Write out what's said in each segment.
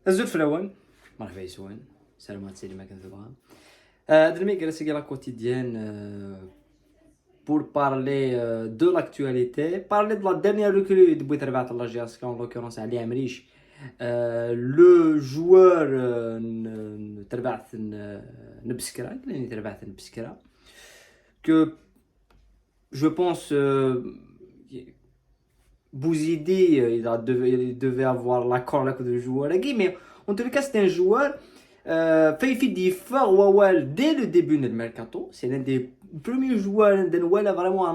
الزول في الاول مرحبا يسوان سلامات سيدي ما كنت تبغى درمي جالس la quotidienne pour parler de l'actualité, parler de la dernière recrue de Bouiterbat Allah Jiaska, en l'occurrence Ali Amrish, le joueur تربعت نبسكرا لاني تربعت نبسكرا que je pense Bouzidi il devait avoir l'accord là de joueur mais en tout cas c'est un joueur fait des efforts dès le début du mercato. C'est l'un des premiers joueurs qui a vraiment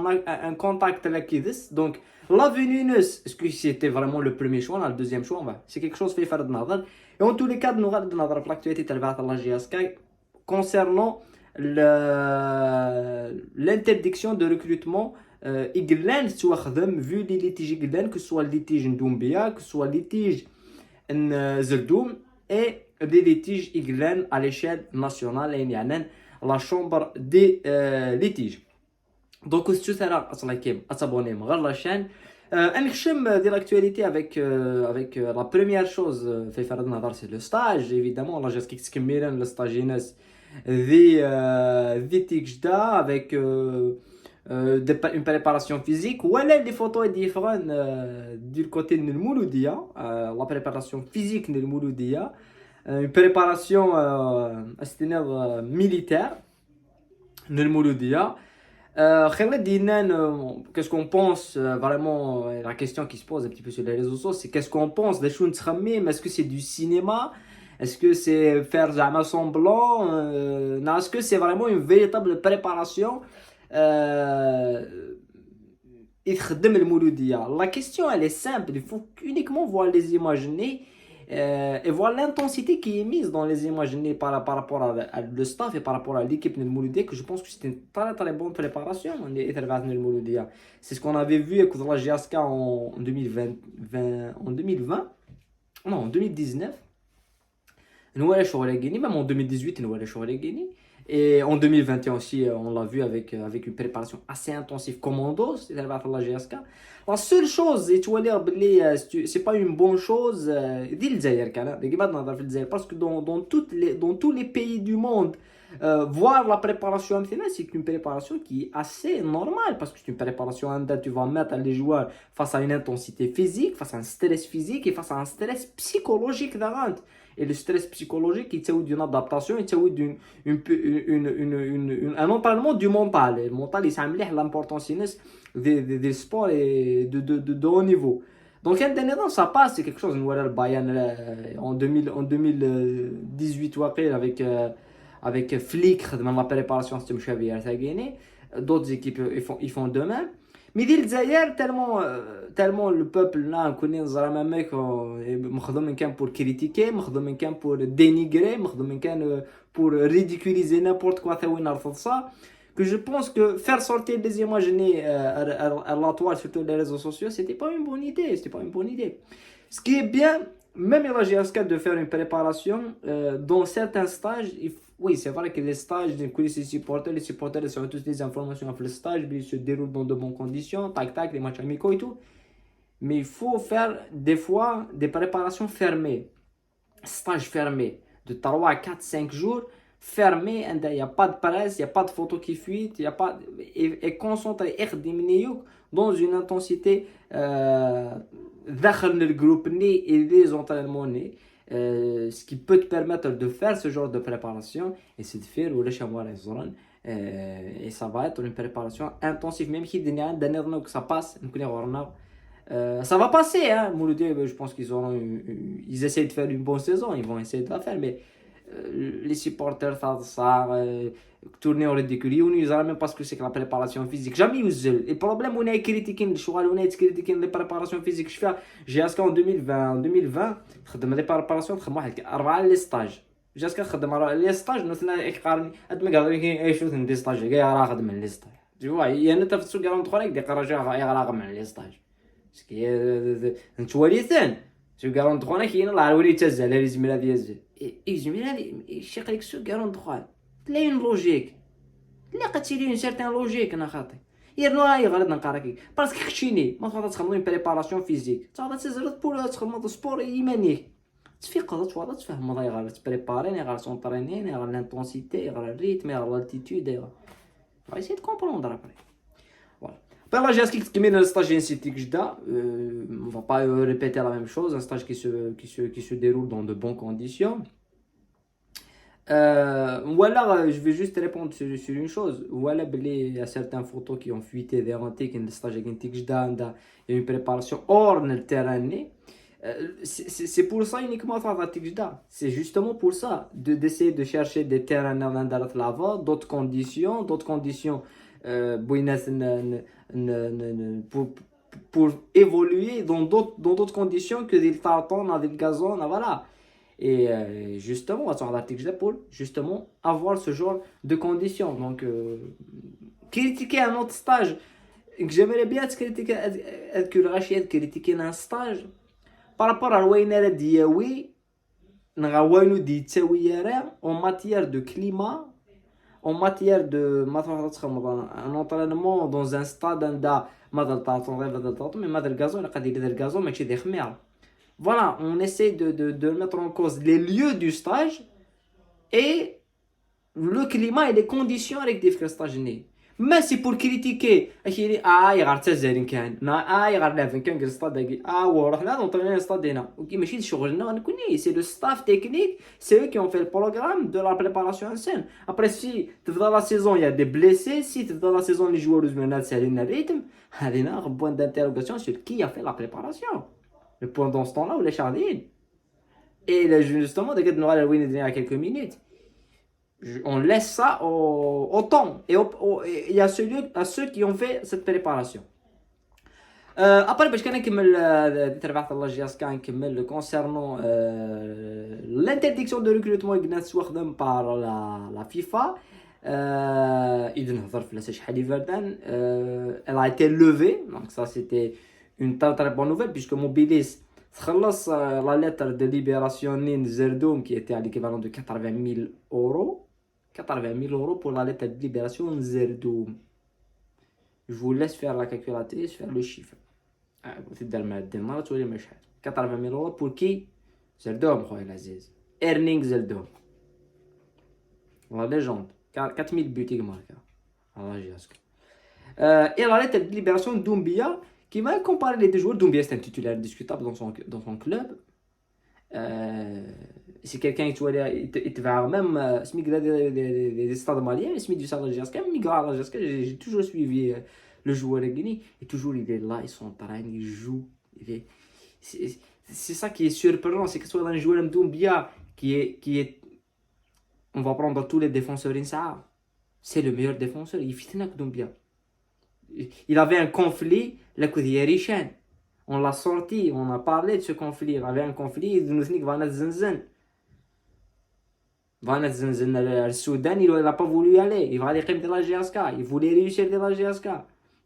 un contact avec Idis. Donc la venue, est-ce que c'était vraiment le premier choix, le deuxième choix, c'est quelque chose qui fait faire de Nadal. Et en tous les cas, nous regardons l'actualité de la GSK concernant l'interdiction de recrutement. Iglen soit vu les litiges que ce soit le litige Ndoumbia, que ce soit le litige Zeldoum et des litiges iglen à l'échelle nationale et la chambre des litiges. Donc ce sera à s'abonner à la chaîne. Un de l'actualité avec la première chose fait faire c'est le stage évidemment là j'ai le stage des Tigda avec une préparation physique ou les photos sont différentes du côté de Mouloudia, la préparation physique de Mouloudia, une préparation militaire de Mouloudia. Qu'est-ce qu'on pense vraiment, la question qui se pose un petit peu sur les réseaux sociaux, c'est qu'est-ce qu'on pense des choses de est-ce que c'est du cinéma? Est-ce que c'est faire un semblant? Non, est-ce que c'est vraiment une véritable préparation? La question elle est simple, il faut uniquement voir les imaginer et voir l'intensité qui est mise dans les imaginer par rapport à le staff et par rapport à l'équipe de Mouloudia, que je pense que c'était une très très bonne préparation. C'est ce qu'on avait vu avec la GSK en 2020, non en 2019, même en 2018 et en 2021 aussi, on l'a vu avec une préparation assez intensive commando, c'est la GSK. La seule chose, c'est pas une bonne chose, parce que dans tous les pays du monde, voir la préparation, c'est une préparation qui est assez normale, parce que c'est une préparation, tu vas mettre les joueurs face à une intensité physique, face à un stress physique et face à un stress psychologique. Et le stress psychologique, il est d'une adaptation, il est un entraînement du mental. Le mental, il s'amène l'importance des sports et de haut niveau. Donc, ça passe, c'est quelque chose. Le Bayern en 2018, avec Flick, dans la préparation, d'autres équipes ils font de même. Mais d'ailleurs, tellement le peuple là, on connaît pour critiquer, pour dénigrer, pour ridiculiser n'importe quoi, que je pense que faire sortir des images à la toile sur les réseaux sociaux, c'était pas une bonne idée. Ce qui est bien, même la GSK de faire une préparation dans certains stages, oui, c'est vrai que les stages, les supporters ont tous des informations sur le stage, ils se déroulent dans de bonnes conditions, tac, les matchs amicaux et tout. Mais il faut faire des fois des préparations fermées, stages fermés, de 3, 4, 5 jours, fermés, il n'y a pas de presse, il n'y a pas de photos qui fuitent, et concentré dans une intensité dans le groupe et les entraînements. Ce qui peut te permettre de faire ce genre de préparation et c'est de faire et ça va être une préparation intensive, même si que ça passe, ça va passer, hein. Mouloudia, je pense ils essaient de faire une bonne saison, ils vont essayer de la faire, mais les supporters ça tourner au ridicule ils ont même parce que c'est que la préparation physique jamais يوزل. Et le problème on est critiquer les préparations physiques j'ai jusqu'en 2020 خدم les préparations خدم واحد 4 لي ستاج جاسكا خدم لي ستاج مثلا يقارن قد ما قال لك اي شوف ندير ستاج كاع راه خدم لي ستاج tu vois يعني انت في السوق راه ندخل لك ديك راه راغم على لي ستاج سكي نتواليثن سوق راه ندخل كاين الله ولي تزال لي زميله ديال الشيخ لك سوق راه ندخل تلاقي une logique لا قتيلي une certaine logique انا خاطي يرنو راهي غلط نقراكي باسكو خشيني ما تخدم une préparation physique تخدم تزرد بور تخدم سبور يمانيك تفيق تشوار تفهم راه غير تبريباري غير سونطريني غير لانتونسيتي غير الريتم غير لالتيتود غير essayer de comprendre après. Voilà. Après là, j'ai inscrit le stage NCT Gda. On va pas répéter la même chose. Un stage qui se déroule dans de bonnes conditions. Voilà, je vais juste répondre sur une chose. Voilà, il y a certaines photos qui ont fuité vers un tic, le stage NCT Gda, il y a une préparation hors le terrain. C'est pour ça uniquement c'est justement pour ça d'essayer de chercher des terrains là-bas, d'autres conditions pour évoluer dans d'autres conditions que des tartons avec le gazon, voilà. Et justement on va sur l'article pour justement avoir ce genre de conditions. Donc critiquer un autre stage que j'aimerais bien critiquer un stage par rapport à l'Ouainera Diawi, N'Rawainou dit en matière de climat, en matière de un entraînement dans un stade mais voilà, on essaie de mettre en cause les lieux du stage et le climat et les conditions avec des stagiaires. Mais c'est pour critiquer يغار تزارين كان يغار لافن كان الستاد ورحنا نطلعنا الستاد هنا اوكي ماشي شغلنا نكوني سي لو ستاف تكنيك سي eux qui ont fait le programme de la préparation en scène. Après si تبدا la saison il y a des blessés, si تبدا la saison les joueurs زوينات سالين الريتم هذينا point d'interrogation sur qui a fait la préparation. Mais pendant ce temps-là ولا شاغلين et justement داك نوال وين دينا quelques minutes on laisse ça au temps et à ceux qui ont fait cette préparation. Après باش كنكمل تربحت الله جياس كنكمل concernant l'interdiction de recrutement organized par la FIFA. إذا نهضر في شحال يفردان elle a été levée, donc ça c'était une très bonne nouvelle puisque Mobilis خلص la lettre de libération Nin Zerdoum qui était à l'équivalent de 80 000 euros. 80 000 euros pour la lettre de libération Zerdoum. Je vous laisse faire la calculatrice, faire le chiffre. 80 000 euros pour qui? Zerdoum, Erling Zerdoum. La légende. 4 000 buts, il marque. Et la lettre de libération Doumbia, qui va comparer les deux joueurs. Doumbia, c'est un titulaire discutable dans son club. C'est quelqu'un qui va même des stades maliens, du Stade Algérien, j'ai toujours suivi le joueur guinéen et toujours il est là, il s'entraîne, il joue, c'est ça qui est surprenant, c'est que soit un joueur Doumbia qui est on va prendre tous les défenseurs Insa, c'est le meilleur défenseur, il fait que Doumbia. Il avait un conflit la Koudiarishan. On l'a sorti, on a parlé de ce conflit. Il y avait un conflit, il nous dit Vanat Zenzen. Vanat Zenzen, le Soudan, il n'a pas voulu y aller. Il va aller de la GSK. Il voulait réussir de la GSK.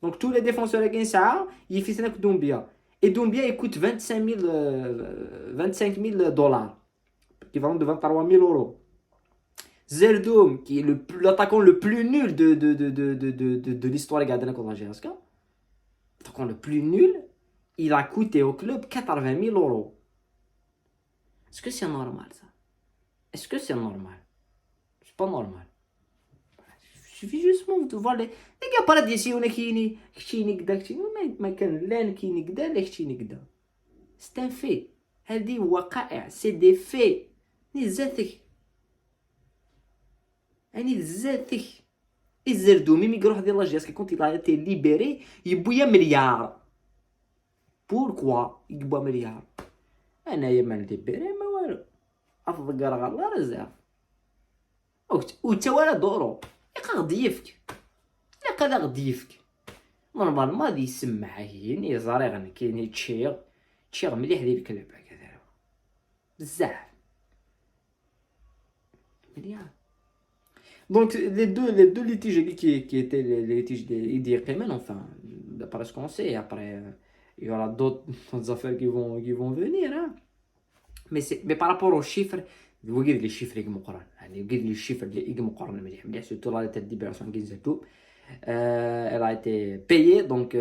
Donc tous les défenseurs qui sont ils font que Doumbia. Et Doumbia, il coûte 25 000 $, équivalent de 23 000 euros. Zerdoum, qui est l'attaquant le plus nul de l'histoire de la GSK. L'attaquant le plus nul. Il a coûté au club 80 000 euros. Est-ce que c'est normal ça? Est-ce que c'est normal? C'est pas normal. Il suffit justement de voir les gars pas d'ici on est qui ما كان لا كي نقدا لا كي نقدا. C'est un fait. هذه وقائع, c'est des faits. ني ذاتك. يعني ذاتك. الزردومي مي يروح ديال لاجياس كي كنت il a été libéré يبويا مليار. Pourquoi il boit milliard? أنا ما ندبر ما والو. أفضل قرا غلا رزاق. وتا ولا دورو. غادي يفك. لا كذا غادي يفك. نورمالمون غادي يسمع هيني زريغ كاين تشيغ مليح ديال الكلاب هكذا. بزاف. مليار. Donc les deux litiges qui étaient les litiges d'Idi Kemen, enfin d'après ce qu'on sait, après il y aura d'autres affaires qui vont venir, hein. Mais par rapport aux chiffres, vous voyez les chiffres qui les chiffres surtout la lettre de libération elle a été payée, donc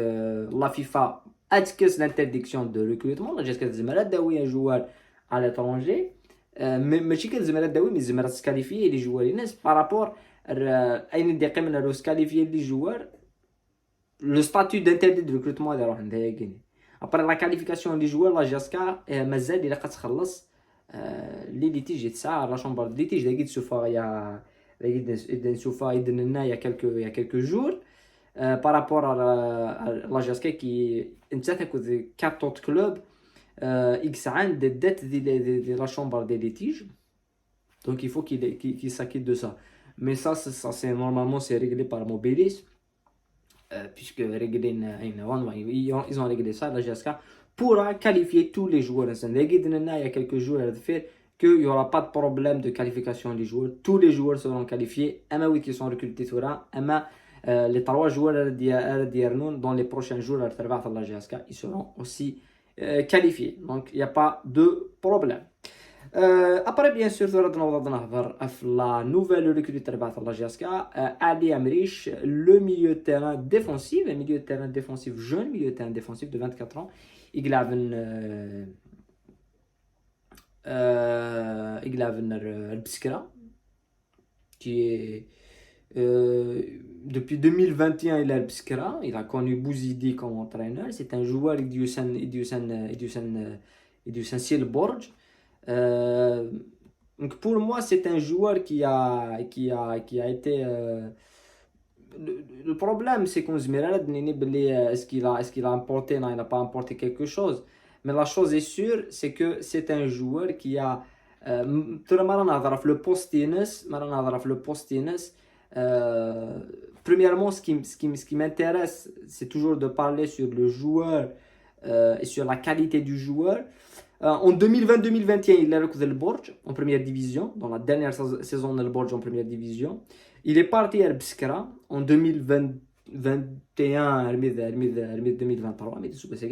la FIFA a l'interdiction de recrutement. La GSK un joueur à l'étranger. ماشي كان الزمالات داوي مي الزمالات سكاليفي لي جوار الناس بارابور اين دي قيمنا لو سكاليفي لي جوار لو ستاتيو دانتردي دو ريكروتمون اللي راح عندها كيني ابري لا كاليفيكاسيون لي جوار لا جاسكا مازال الا كتخلص لي ليتيج تسعه لا شومبر ليتيج داكيت سوفا يا داكيت سوفا يدننا يا كالكو جور بارابور لا جاسكا كي انت تاكل 14 كلوب X عن des dettes de la chambre des litiges. Donc il faut qu'il s'acquitte de ça. Mais ça c'est normalement c'est réglé par Mobilis. Puisque ils ont réglé ça, la GSK pourra qualifier tous les joueurs. Il y a quelques jours qu'il n'y aura pas de problème de qualification des joueurs. Tous les joueurs seront qualifiés. Qui sont recrutés les 3 joueurs dans les prochains jours à la GSK, ils seront aussi qualifiés. Donc il n'y a pas de problème. Après bien sûr la nouvelle recrue de la GSK, Ali Amrish, le milieu de terrain défensif, un milieu de terrain défensif jeune, milieu de terrain défensif de 24 ans. Il a Bskra qui est depuis 2021 il a Bskra, il a connu Bouzidi comme entraîneur, c'est un joueur du Silborg. Donc pour moi c'est un joueur qui a été le problème c'est qu'on se met là est-ce qu'il a importé, non il n'a pas importé quelque chose, mais la chose est sûre c'est que c'est un joueur qui a le post-tennis. Premièrement ce qui m'intéresse c'est toujours de parler sur le joueur et sur la qualité du joueur. En 2020-2021, il a recruté le Borj en première division, dans la dernière saison de le Borj en première division. Il est parti à Bskra en 2021, 2023,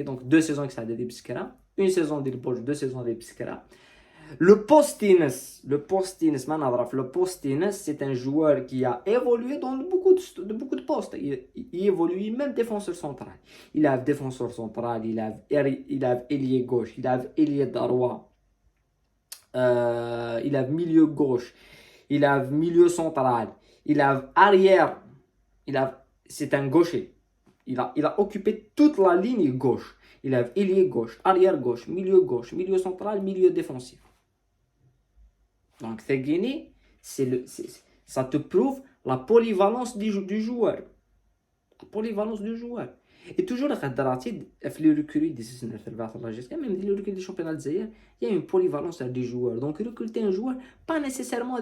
donc 2 saisons que ça a été Bskra, une saison de Borj, 2 saisons de Bskra. Le post-tennis, c'est un joueur qui a évolué dans beaucoup de postes. Il évolue même défenseur central. Il a défenseur central, il a ailier gauche, il a ailier droit, il a milieu gauche, il a milieu central, il a arrière, c'est un gaucher. Il a occupé toute la ligne gauche. Il a ailier gauche, arrière gauche, milieu central, milieu défensif. Donc, Guinée, ça te prouve la polyvalence du joueur. La polyvalence du joueur. Et toujours, les recrues même les recrues du championnat de Zaïre, il y a une polyvalence du joueur. Donc, recruter un joueur, pas nécessairement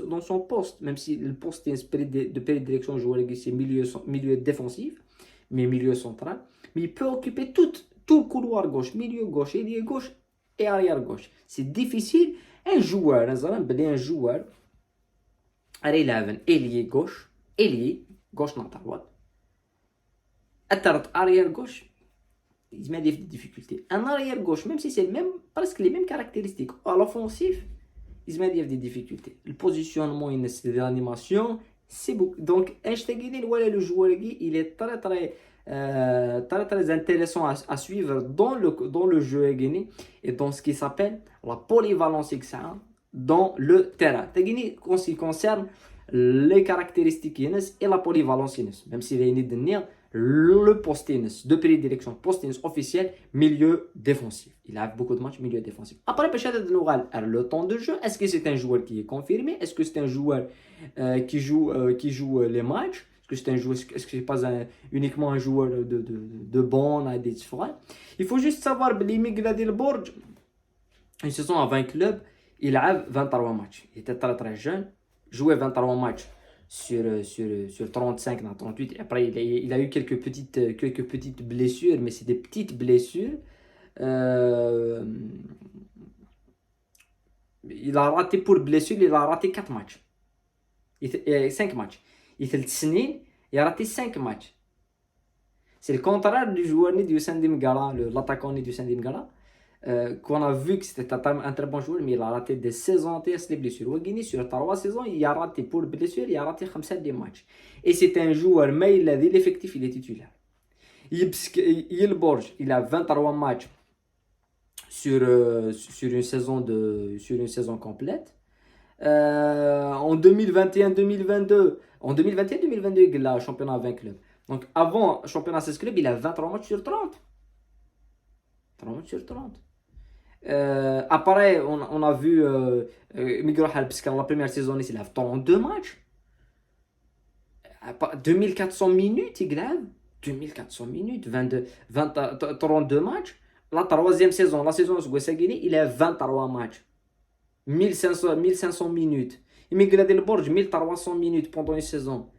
dans son poste, même si le poste de prédilection joueur, c'est milieu défensif, mais milieu central. Mais il peut occuper tout le couloir gauche, milieu gauche, ailier gauche et arrière gauche. C'est difficile. Un joueur, il a un ailier gauche dans ta droite. Arrière gauche, il met des difficultés. Un arrière gauche, même si c'est presque les mêmes caractéristiques, à l'offensif, il met des difficultés. Le positionnement, l'animation, c'est beaucoup. Donc, le joueur, il est très intéressant à suivre dans le jeu et dans ce qui s'appelle la polyvalence dans le terrain. En ce qui concerne les caractéristiques et la polyvalence, même s'il est le post-tennis de prédilection, post-tennis officiel, milieu défensif. Il a beaucoup de matchs milieu défensif. Après, le temps de jeu, est-ce que c'est un joueur qui est confirmé? Est-ce que c'est un joueur qui joue les matchs? Est-ce que c'est pas uniquement un joueur de bon à des différents? Il faut juste savoir que l'Immigré Borj, une saison à 20 clubs, il a 23 matchs. Il était très très jeune, jouait 23 matchs sur 35, dans 38. Après, il a eu quelques petites blessures, mais c'est des petites blessures. Il a raté pour blessure, il a raté 4 matchs. 5 matchs. Il a raté 5 matchs. C'est le contraire du joueur du Sandim Gala, l'attaquant du Sandim Gala, qu'on a vu que c'était un très bon joueur, mais il a raté des saisons entières des blessures. Au Guinée, sur 3 saisons, il a raté pour blessure, il a raté 5 matchs. Et c'est un joueur, mais il a dit l'effectif, il est titulaire. Il Borj, il a 23 matchs sur une saison complète. En 2021-2022, en 2021-2022, il a championnat à 20 clubs. Donc avant championnat à 16 clubs, il a 23 matchs sur 30. 30 matchs sur 30. Après, on a vu Miguel Hal, parce que la première saison, il a 32 matchs. 2400 minutes, il a 2400 minutes, 32 matchs. La troisième saison, la saison de Guessagini, il a 23 matchs. 1500 minutes. Miguel Del Borge, 1300 minutes pendant une saison.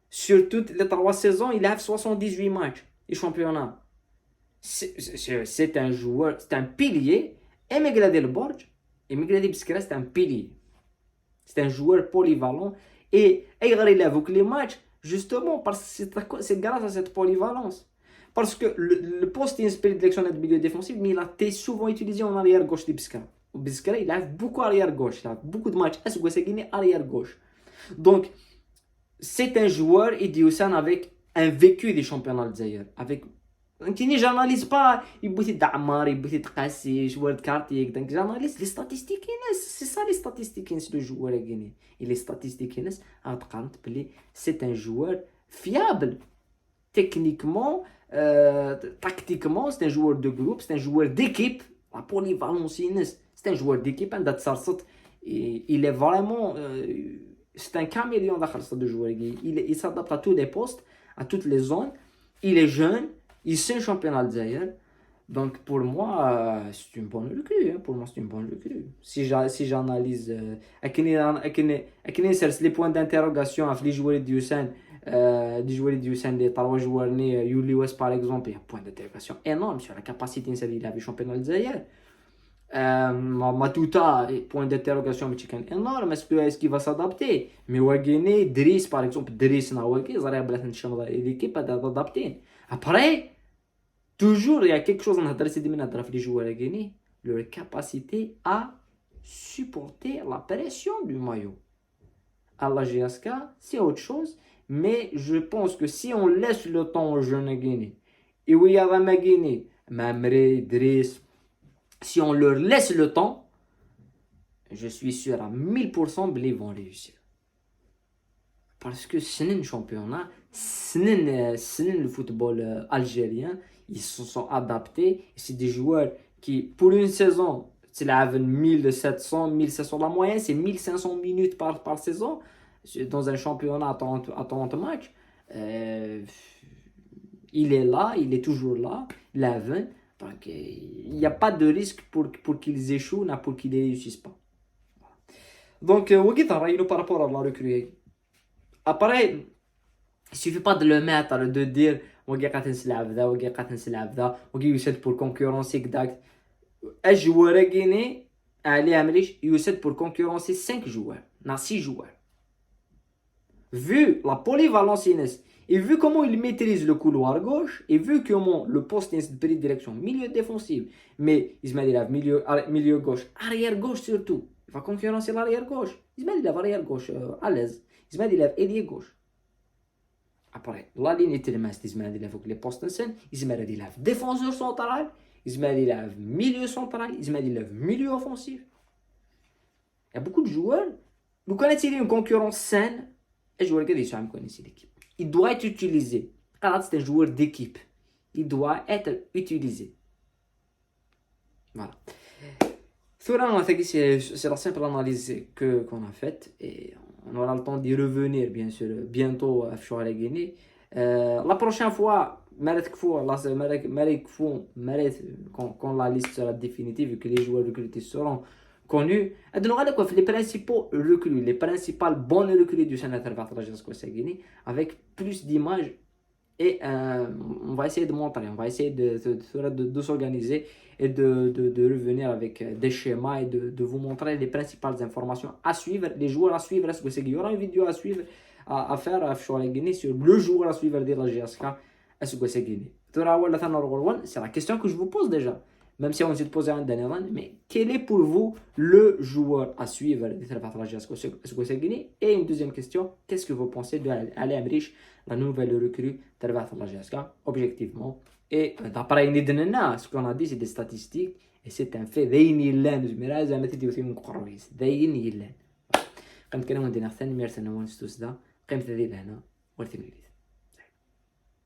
Sur toutes les 3 saisons, il a 78 matchs. Et championnat. C'est un joueur, c'est un pilier. Et Miguel Del Borge, et Miguel Del Biscra, c'est un pilier. C'est un joueur polyvalent. Et il évoque les matchs, justement, parce que c'est grâce à cette polyvalence. Parce que le poste inspiré de l'action de milieu défensif, mais il a été souvent utilisé en arrière gauche de Biscra. Biscra, il a beaucoup arrière gauche. Il a beaucoup de matchs. Est-ce que c'est Guinée arrière gauche? Donc, c'est un joueur idiosan avec un vécu des championnats d'Azaïr. Avec j'analyse pas, il boutit d'Amar, il boutit de Kassi, joueur de quartier, donc j'analyse les statistiques, c'est ça les statistiques le joueur guinéen. Et les statistiques, c'est un joueur fiable, techniquement, tactiquement, c'est un joueur de groupe, c'est un joueur d'équipe, la polyvalence, c'est un joueur d'équipe, il est vraiment, c'est un caméléon de joueur. Il s'adapte à tous les postes, à toutes les zones, il est jeune. Il sait un championnat d'Azaïr. Donc pour moi, c'est une bonne recrue. Pour moi, c'est une bonne recrue. Si j'analyse les points d'interrogation avec les joueurs du Hussein, les 3 joueurs nés, Yuli West par exemple, il y a un point d'interrogation énorme sur la capacité de la championnat d'Azaïr. Matuta, point d'interrogation énorme. Est-ce qu'il va s'adapter? Mais Wagene, Driss par exemple, Driss Nawaki, ils arrivent l'équipe à s'adapter. Après, toujours il y a quelque chose à les joueurs guinéens, leur capacité à supporter la pression du maillot. À la GSK, c'est autre chose, mais je pense que si on laisse le temps aux jeunes guinéens, et oui, il y a la Guinée, Mamre, Driss, si on leur laisse le temps, je suis sûr à 1000% qu'ils vont réussir. Parce que c'est un championnat, c'est le football algérien, ils se sont adaptés. C'est des joueurs qui, pour une saison, c'est la 1700, 1700, la moyenne, c'est 1500 minutes par saison. Dans un championnat à 30 matchs, il est là, il est toujours là, il a 20. Donc, il n'y a pas de risque pour qu'ils échouent, ou pour qu'ils ne réussissent pas. Donc, par rapport à la recrue. Après, il ne suffit pas de le mettre, de dire pour concurrencer exact. Un joueur guinéen, il pour concurrencer 5 joueurs, non 6 joueurs. Vu la polyvalence et vu comment il maîtrise le couloir gauche, et vu comment le poste est de direction, milieu défensif, mais Ismaël a milieu gauche, arrière gauche surtout. Il va concurrencer l'arrière gauche. Ismaël a arrière gauche à l'aise. Ismaël a ailier gauche. Après, la ligne est tellement Ismaël a les postes en scène. Ismaël a défenseur central. Ismaël a milieu central. Ismaël a milieu offensif. Il y a beaucoup de joueurs. Vous connaissez une concurrence saine. Et joueur qui connaissez l'équipe. Il doit être utilisé. C'est un joueur d'équipe. Il doit être utilisé. Voilà. C'est la simple analyse qu'on a faite et on aura le temps d'y revenir bien sûr bientôt à Fchouara Guinée. La prochaine fois, quand la liste sera définitive et que les joueurs recrutés seront connus, les principaux recrues, les principales bonnes recrues du Sénateur Vatrajasco Guinée avec plus d'images. Et on va essayer de montrer, on va essayer de s'organiser et de revenir avec des schémas et de vous montrer les principales informations à suivre, les joueurs à suivre. Est-ce que c'est qu'il y aura une vidéo à suivre, à faire à Fchouara Guinée sur le joueur à suivre de la GSK? Est-ce que c'est Guinée? C'est la question que je vous pose déjà. Même si on s'est posé un dernier round, mais quel est pour vous le joueur à suivre de la GSK? Est-ce que c'est Guinée? Et une deuxième question, qu'est-ce que vous pensez d'Ali Amrich, la nouvelle recrue de la GSK, objectivement? Et d'après ce qu'on a dit, c'est des statistiques اي سي ان في ذاين يلان زميرا زعما تيديو ثيم قرويس ذاين يلان قيمت كلام ندير ثاني ميرسنا ونستوس دا قيمت ذي لهنا ورثي